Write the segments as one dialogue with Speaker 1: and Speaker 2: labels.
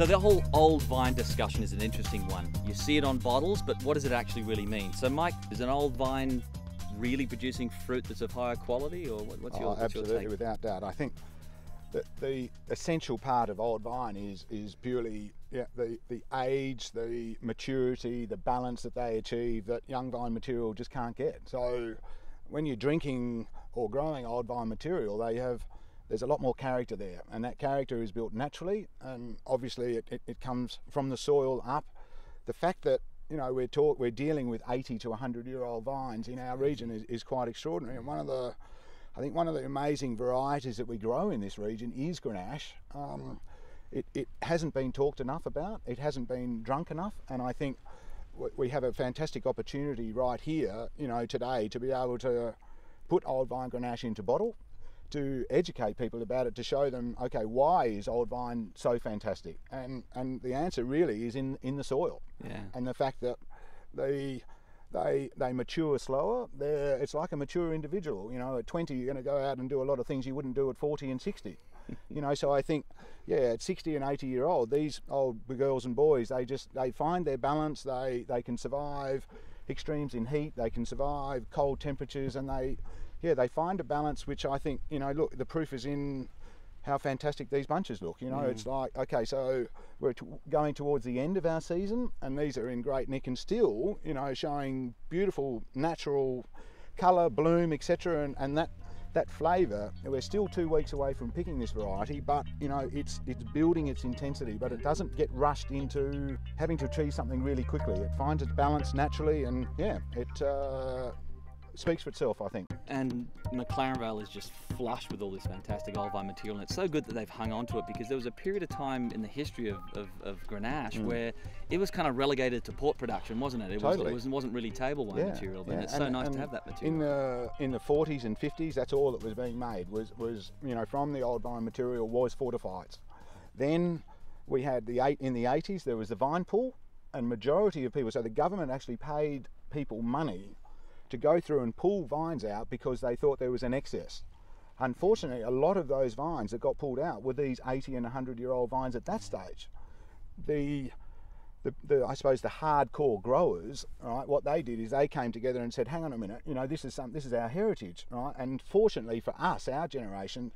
Speaker 1: So the whole old vine discussion is an interesting one. You see it on bottles, but what does it actually really mean? So Mike, is an old vine really producing fruit that's of higher quality, or what's your
Speaker 2: absolutely,
Speaker 1: take?
Speaker 2: without doubt. I think that the essential part of old vine is purely the age, the maturity, the balance that they achieve that young vine material just can't get. So when you're drinking or growing old vine material, there's a lot more character there, and that character is built naturally, and obviously it comes from the soil up. The fact that we're dealing with 80 to 100-year-old vines in our region is quite extraordinary. And I think one of the amazing varieties that we grow in this region is Grenache. It hasn't been talked enough about, it hasn't been drunk enough, and I think we have a fantastic opportunity right here, today, to be able to put old vine Grenache into bottle, to educate people about it, to show them, okay, why is old vine so fantastic? And the answer really is in the soil.
Speaker 1: Yeah.
Speaker 2: And the fact that they mature slower. It's like a mature individual. At 20 you're going to go out and do a lot of things you wouldn't do at 40 and 60. So I think, at 60 and 80 year old, these old girls and boys, they find their balance. They can survive extremes in heat. They can survive cold temperatures, and they find a balance, which I think, look, the proof is in how fantastic these bunches look. It's like, okay, so we're going towards the end of our season, and these are in great nick and still, showing beautiful natural colour, bloom, etc. And that flavour. We're still 2 weeks away from picking this variety, but it's building its intensity, but it doesn't get rushed into having to achieve something really quickly. It finds its balance naturally, and it speaks for itself, I think.
Speaker 1: And McLaren Vale is just flush with all this fantastic old vine material, and it's so good that they've hung on to it, because there was a period of time in the history of Grenache where it was kind of relegated to port production, wasn't it? It wasn't really table wine material, but it's so nice to have that material.
Speaker 2: In the 40s and 50s, that's all that was being made was from the old vine material was fortifieds. Then we had in the 80s there was the vine pool, and majority of people, so the government actually paid people money to go through and pull vines out because they thought there was an excess. Unfortunately, a lot of those vines that got pulled out were these 80 and 100-year-old vines at that stage. I suppose the hardcore growers, right, what they did is they came together and said, hang on a minute, this is our heritage, right? And fortunately for us, our generation,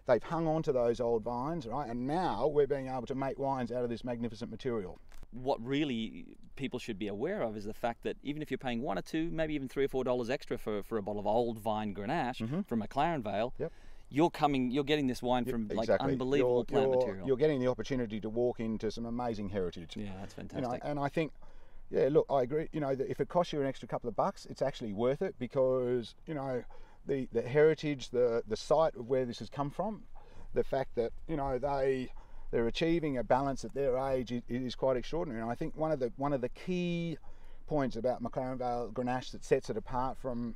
Speaker 2: they've hung on to those old vines, right? And now we're being able to make wines out of this magnificent material.
Speaker 1: What really people should be aware of is the fact that even if you're paying $1 or $2, maybe even $3 or $4 extra for a bottle of old vine Grenache from McLaren Vale, you're getting this wine from unbelievable plant material.
Speaker 2: You're getting the opportunity to walk into some amazing heritage.
Speaker 1: Yeah, that's fantastic.
Speaker 2: And I think, look, I agree. That if it costs you an extra couple of bucks, it's actually worth it, because the heritage, the site of where this has come from, the fact that they're achieving a balance at their age is quite extraordinary. And I think one of the key points about McLaren Vale Grenache that sets it apart from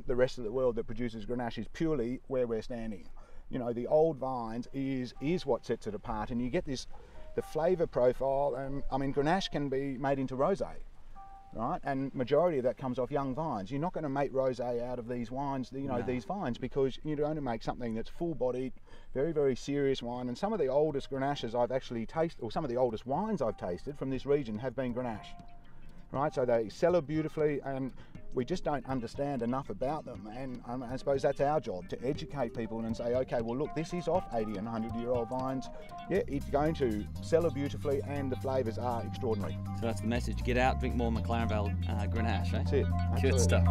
Speaker 2: the rest of the world that produces Grenache is purely where we're standing. The old vines is what sets it apart, and you get the flavour profile. And I mean, Grenache can be made into rosé, right? And majority of that comes off young vines. You're not going to make rosé out of these wines, these vines, because you're going to make something that's full-bodied, very, very serious wine. And some of the oldest Grenaches I've actually tasted, or some of the oldest wines I've tasted from this region, have been Grenache, right? So they cellar beautifully, and we just don't understand enough about them. And I suppose that's our job, to educate people and say, okay, well look, this is off 80 and 100-year-old vines. Yeah, it's going to cellar beautifully, and the flavours are extraordinary.
Speaker 1: So that's the message. Get out, drink more McLaren Vale Grenache.
Speaker 2: That's it.
Speaker 1: Good
Speaker 2: Absolutely.
Speaker 1: stuff.